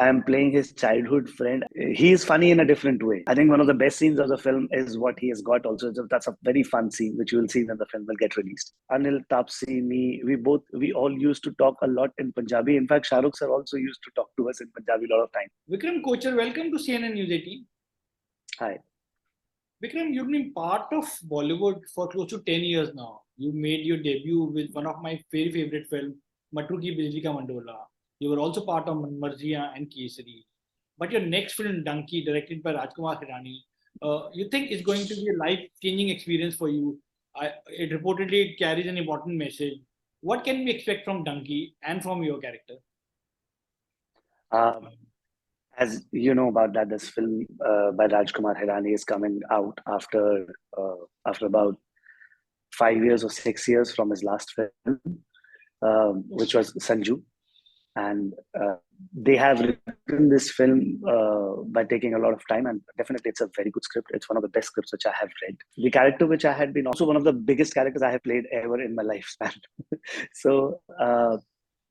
I'm playing his childhood friend. He is funny in a different way. I think one of the best scenes of the film is what he has got also. That's a very fun scene, which you will see when the film will get released. Anil, Taapsee, me, we all used to talk a lot in Punjabi. In fact, Shah Rukh sir also used to talk to us in Punjabi a lot of time. Vikram Kochhar, welcome to CNN News 18. Hi. Vikram, you've been part of Bollywood for close to 10 years now. You made your debut with one of my very favorite films, Matru Ki Bijli Ka Mandola. You were also part of Marziya and Kesari. But your next film, Dunky, directed by Rajkumar Hirani, you think is going to be a life-changing experience for you. It reportedly carries an important message. What can we expect from Dunky and from your character? As you know about that, this film by Rajkumar Hirani is coming out after about 5 years or 6 years from his last film, which was Sanju. And they have written this film by taking a lot of time, and definitely it's a very good script. It's one of the best scripts which I have read. The character which I had been also one of the biggest characters I have played ever in my lifespan. So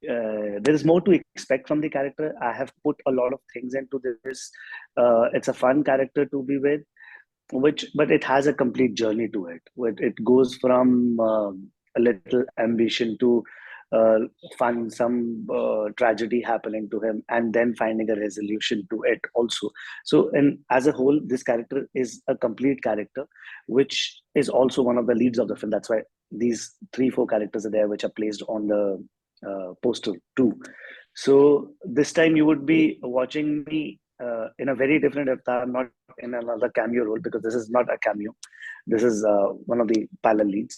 there is more to expect from the character. I have put a lot of things into this. It's a fun character to be with, but it has a complete journey to it. It goes from a little ambition to fun, some tragedy happening to him, and then finding a resolution to it also. So, and as a whole, this character is a complete character, which is also one of the leads of the film. That's why these 3-4 characters are there, which are placed on the poster too. So this time you would be watching me in a very different avatar, not in another cameo role, because this is not a cameo. This is one of the parallel leads.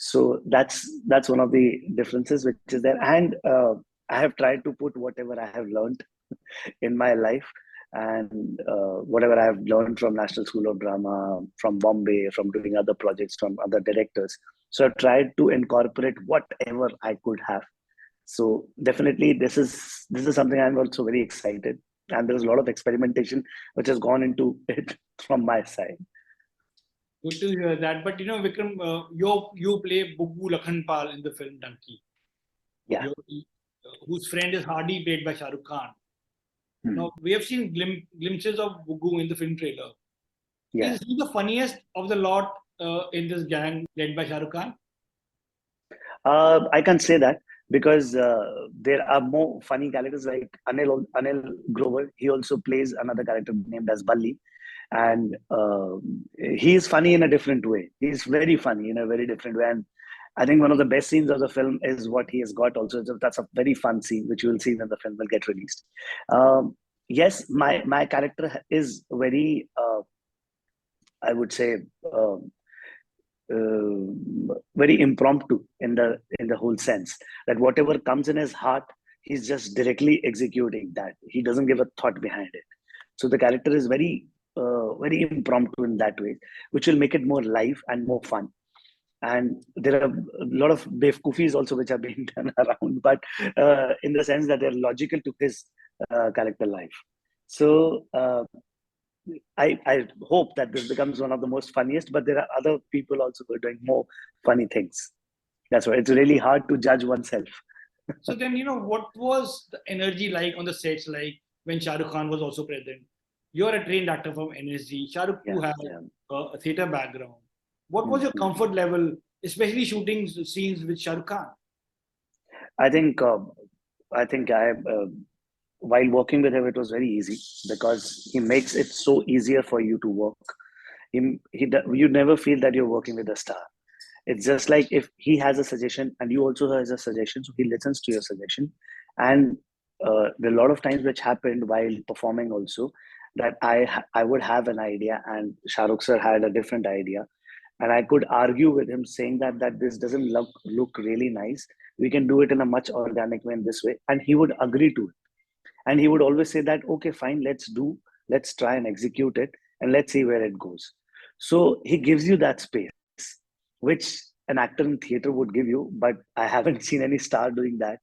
So that's one of the differences which is there. And I have tried to put whatever I have learned in my life, and whatever I have learned from National School of Drama, from Bombay, from doing other projects, from other directors. So I've tried to incorporate whatever I could have. So definitely this is something I'm also very excited, and there's a lot of experimentation which has gone into it from my side. Good to hear that. But Vikram, you play Buggu Lakhanpal in the film Dunki. Yeah. Whose friend is Hardy, played by Shah Rukh Khan. Now, we have seen glimpses of Buggu in the film trailer. Yeah. Is he the funniest of the lot in this gang led by Shah Rukh Khan? I can't say that, because there are more funny characters like Anil Grover. He also plays another character named as Balli. And he is funny in a different way. He's very funny in a very different way. And I think one of the best scenes of the film is what he has got also. That's a very fun scene, which you will see when the film will get released. Yes, my character is very, I would say, very impromptu in the whole sense that whatever comes in his heart, he's just directly executing that. He doesn't give a thought behind it. So the character is very impromptu in that way, which will make it more live and more fun. And there are a lot of bevkufis also which are being done around, but in the sense that they're logical to his character life. So I hope that this becomes one of the most funniest, but there are other people also who are doing more funny things. That's why it's really hard to judge oneself. So then, what was the energy like on the sets, like when Shah Rukh Khan was also present? You're a trained actor from NSG. Shah Rukh, you have a theatre background. What was your comfort level, especially shooting scenes with Shah Rukh Khan? I think while working with him, it was very easy, because he makes it so easier for you to work. You never feel that you're working with a star. It's just like if he has a suggestion and you also has a suggestion, so he listens to your suggestion. And there are a lot of times which happened while performing also, that I would have an idea and Shah Rukh sir had a different idea, and I could argue with him saying that this doesn't look really nice. We can do it in a much organic way in this way, and he would agree to it. And he would always say that, okay, fine, let's try and execute it, and let's see where it goes. So he gives you that space, which an actor in theater would give you, but I haven't seen any star doing that.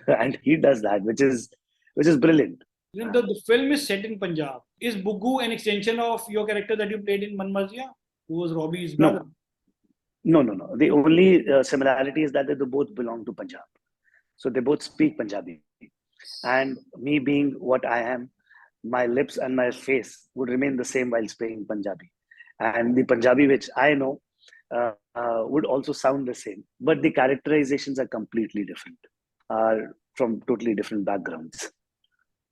And he does that, which is brilliant. The film is set in Punjab. Is Buggu an extension of your character that you played in Marziya, who was Robbie's brother? No. The only similarity is that they both belong to Punjab. So they both speak Punjabi. And me being what I am, my lips and my face would remain the same while speaking Punjabi. And the Punjabi which I know would also sound the same, but the characterizations are completely different, are from totally different backgrounds.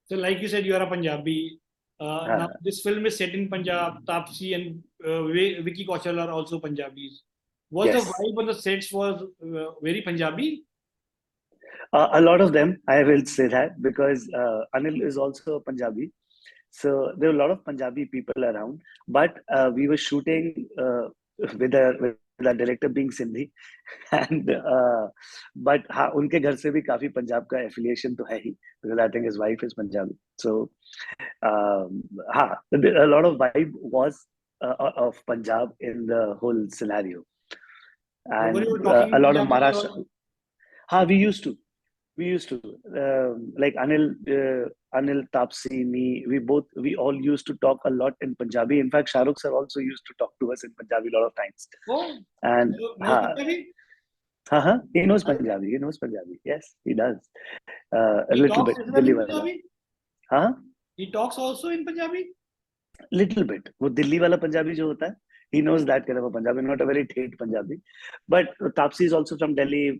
So, like you said, you are a Punjabi. Now, Uh, this film is set in Punjab. Taapsee and Vicky Kashal are also Punjabis. Was the yes, vibe on the sets was very Punjabi? a lot of them, I will say that, because Anil is also a Punjabi. So there were a lot of Punjabi people around, but we were shooting with our director being Sindhi, and but हाँ उनके घर से भी काफी पंजाब का affiliation तो है ही, because I think his wife is Punjabi. So हाँ, a lot of vibe was of Punjab in the whole scenario, So, were and you talking a in lot of Punjabi or? Maharashtra. हाँ, we used to like Anil, Taapsee, me, we all used to talk a lot in Punjabi. In fact, Shah Rukh sir also used to talk to us in Punjabi a lot of times. Oh, And no Punjabi? he knows Punjabi. He knows Punjabi. Yes, he does. A He little talks bit, as well Delhi in wala. Punjabi? हाँ, He talks also in Punjabi? little bit. वो दिल्ली वाला पंजाबी जो होता है, he knows that kind of a Punjabi, not a very thick Punjabi. But Taapsee is also from Delhi.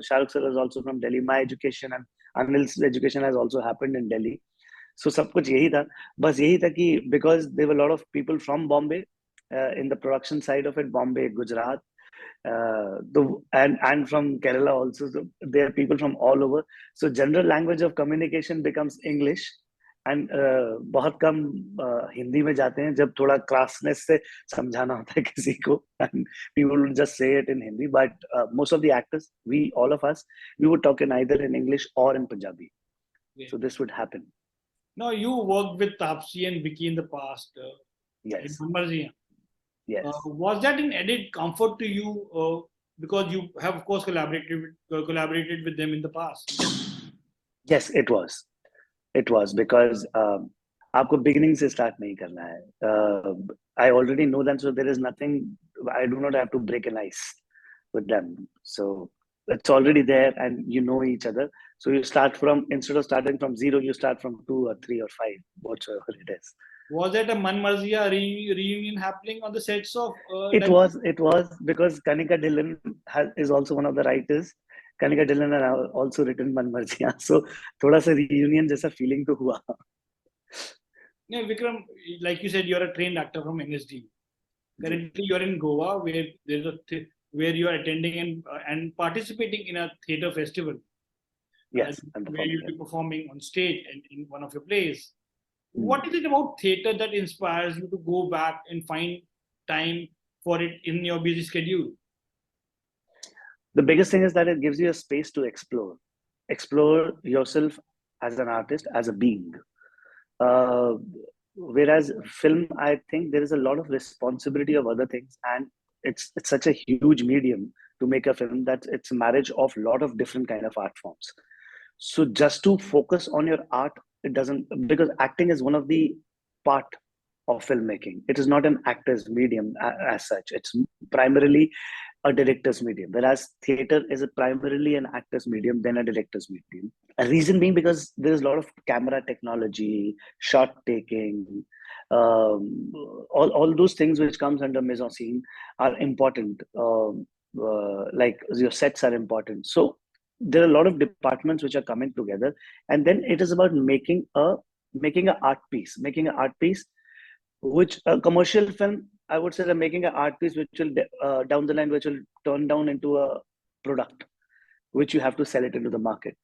Shah Rukh sir is also from Delhi. My education and Anil's education has also happened in Delhi. So सब कुछ यही था. बस यही था कि because there were a lot of people from Bombay in the production side of it, Bombay, Gujarat, and from Kerala also. So there are people from all over. So general language of communication becomes English. And बहुत कम हिंदी में जाते हैं जब थोड़ा क्लासनेस से समझाना होता है किसी को, and people will just say it in Hindi, but most of the actors, we all of us, we would talk in either in English or in Punjabi. Yeah. So this would happen. No, you worked with Taapsee and Vicky in the past. In Yes, Marziya. yes, Was that an added comfort to you because you have, of course, collaborated with them in the past? yes, it was because आपको beginning से start नहीं करना है. I already know them, so there is nothing. I do not have to break an ice with them. So it's already there, and you know each other. So you start from, instead of starting from zero, you start from 2 or 3 or 5, whatsoever it is. Was that a Man Marziya reunion happening on the sets of It was because Kanika Dhillon is also one of the writers. Kanika Dhillon has also written Man Marziya. So थोड़ा सा reunion जैसा feeling तो हुआ. Yeah, Vikram, like you said, you're a trained actor from NSD. Currently, you're in Goa, where there's where you are attending and participating in a theater festival. Yes, I'm Where performing you'll it. be performing on stage and in one of your plays. Hmm. What is it about theater that inspires you to go back and find time for it in your busy schedule? The biggest thing is that it gives you a space to explore yourself as an artist, as a being. Uh, Whereas film, I think there is a lot of responsibility of other things, and it's such a huge medium to make a film that it's a marriage of a lot of different kind of art forms. So just to focus on your art, it doesn't, because acting is one of the part of filmmaking. It is not an actor's medium as such. It's primarily a director's medium, whereas theater is primarily an actor's medium than a director's medium. A reason being because there's a lot of camera technology, shot taking, all those things which comes under mise en scene are important. Like your sets are important. So there are a lot of departments which are coming together, and then it is about making an art piece, which a commercial film, I would say, they're making an art piece which will down the line, which will turn down into a product which you have to sell it into the market.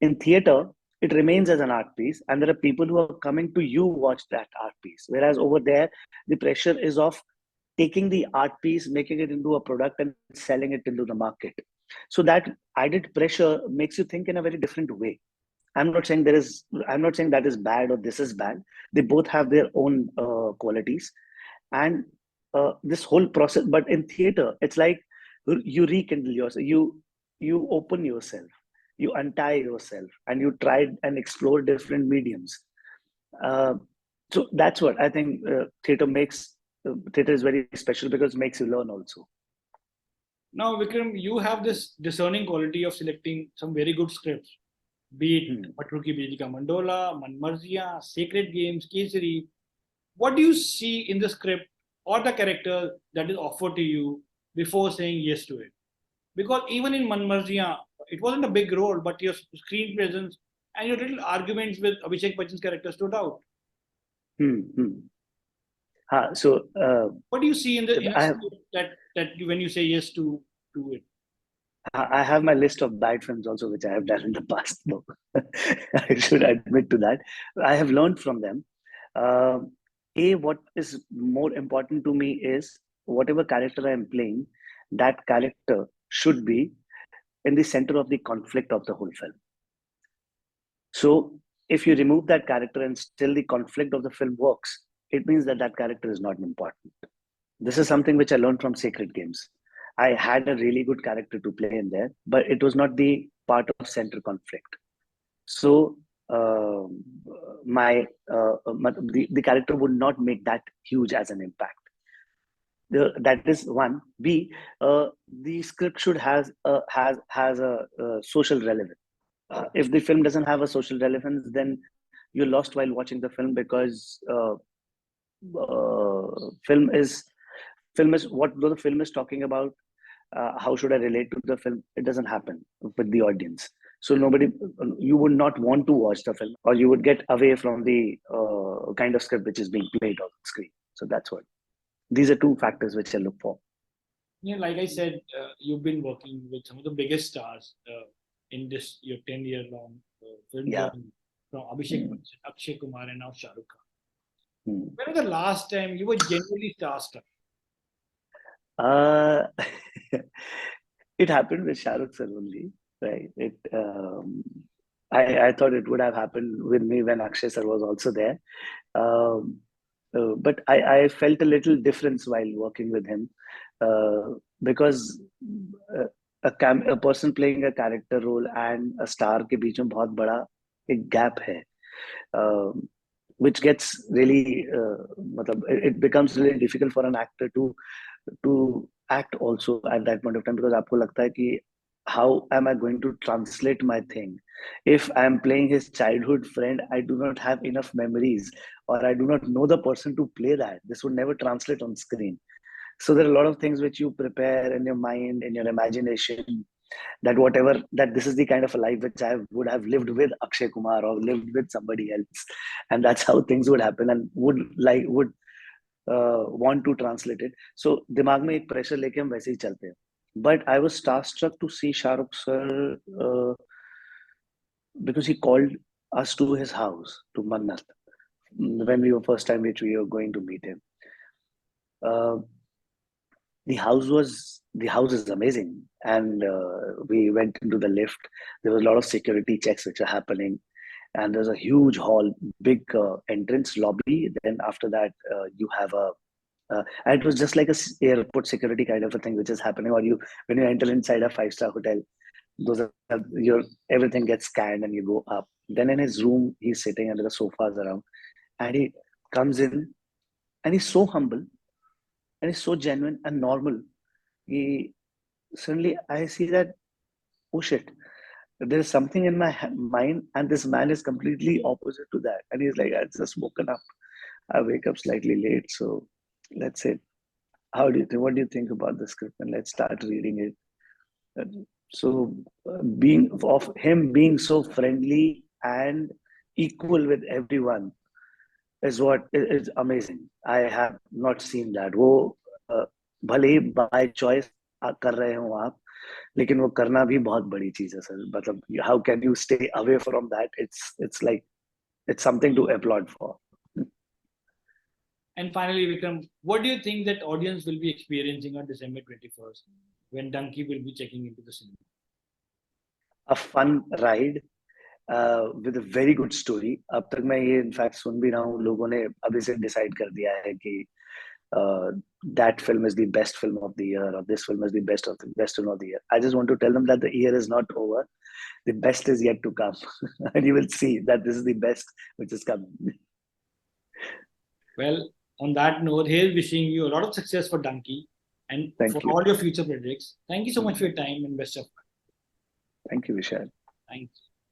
In theater, it remains as an art piece, and there are people who are coming to you watch that art piece. Whereas over there, the pressure is of taking the art piece, making it into a product, and selling it into the market. So that added pressure makes you think in a very different way. I'm not saying I'm not saying that is bad or this is bad. They both have their own qualities, and this whole process. But in theater, it's like you rekindle yourself, you open yourself, you untie yourself, and you try and explore different mediums. Uh, so that's what I think theater makes. Theater is very special because it makes you learn also. Now, Vikram, you have this discerning quality of selecting some very good scripts. be it Matru Ki Bijli Ka Mandola, Manmarziyan, Sacred Games, Kesari. What do you see in the script or the character that is offered to you before saying yes to it? Because even in Manmarziyan, it wasn't a big role, but your screen presence and your little arguments with Abhishek Bachchan's character stood out. So what do you see in the in a I have, script that when you say yes to it? I have my list of bad films also, which I have done in the past. No, I should admit to that. I have learned from them. What is more important to me is whatever character I am playing, that character should be in the center of the conflict of the whole film. So if you remove that character and still the conflict of the film works, it means that that character is not important. This is something which I learned from Sacred Games. I had a really good character to play in there, but it was not the part of center conflict. So the character would not make that huge as an impact. That is one. B, the script should has a social relevance. If the film doesn't have a social relevance, then you're lost while watching the film, because film is what the film is talking about. How should I relate to the film? It doesn't happen with the audience. So you would not want to watch the film, or you would get away from the kind of script which is being played on screen. So that's what. These are two factors which I look for. Yeah, like I said, you've been working with some of the biggest stars in this your 10-year-long film journey, from Abhishek Bachchan, Akshay Kumar, and now Shah Rukh Khan. When was the last time you were genuinely starstruck? It happened with Shah Rukh sir only, right? I thought it would have happened with me when Akshay sir was also there. But I felt a little difference while working with him, because a person playing a character role and a star के बीच में बहुत बड़ा एक gap है, which gets really it becomes really difficult for an actor to act also at that point of time, because आपको लगता है कि how am I going to translate my thing? If I am playing his childhood friend, I do not have enough memories, or I do not know the person to play that. This would never translate on screen. So there are a lot of things which you prepare in your mind, in your imagination, that this is the kind of a life which I would have lived with Akshay Kumar or lived with somebody else, and that's how things would happen, and would want to translate it. So दिमाग में एक pressure लेके हम वैसे ही चलते हैं. But I was starstruck to see Shah Rukh sir, because he called us to his house, to Mannat, when we were first time which we were going to meet him. The house is amazing, and we went into the lift. There was a lot of security checks which are happening, and there's a huge hall, big entrance lobby. Then after that, you have and it was just like a airport security kind of a thing which is happening. Or when you enter inside a 5-star hotel, everything gets scanned and you go up. Then in his room, he's sitting under the sofas around, and he comes in, and he's so humble, and he's so genuine and normal. Suddenly I see that, oh shit, there is something in my mind, and this man is completely opposite to that. And he's like, I just woken up. I wake up slightly late, so let's say, what do you think about the script? And let's start reading it. So being so friendly and equal with everyone is what is amazing. I have not seen that. वो भले ही by choice कर रहे हो आप, लेकिन वो करना भी बहुत बड़ी चीज है सर. मतलब how can you stay away from that? It's like it's something to applaud for. And finally, Vikram, what do you think that audience will be experiencing on December 21st when Dunky will be checking into the cinema? A fun ride with a very good story. अब तक मैं ये in fact सुन भी रहा हूँ, लोगों ने अभी से डिसाइड कर दिया है कि that film is the best film of the year, or this film is the best film of the year. I just want to tell them that the year is not over. The best is yet to come. And you will see that this is the best which is coming. Well, on that note, here's wishing you a lot of success for Dunky and for all your future projects. Thank you so much for your time, and best of luck. Thank you, Vishal. Thank you.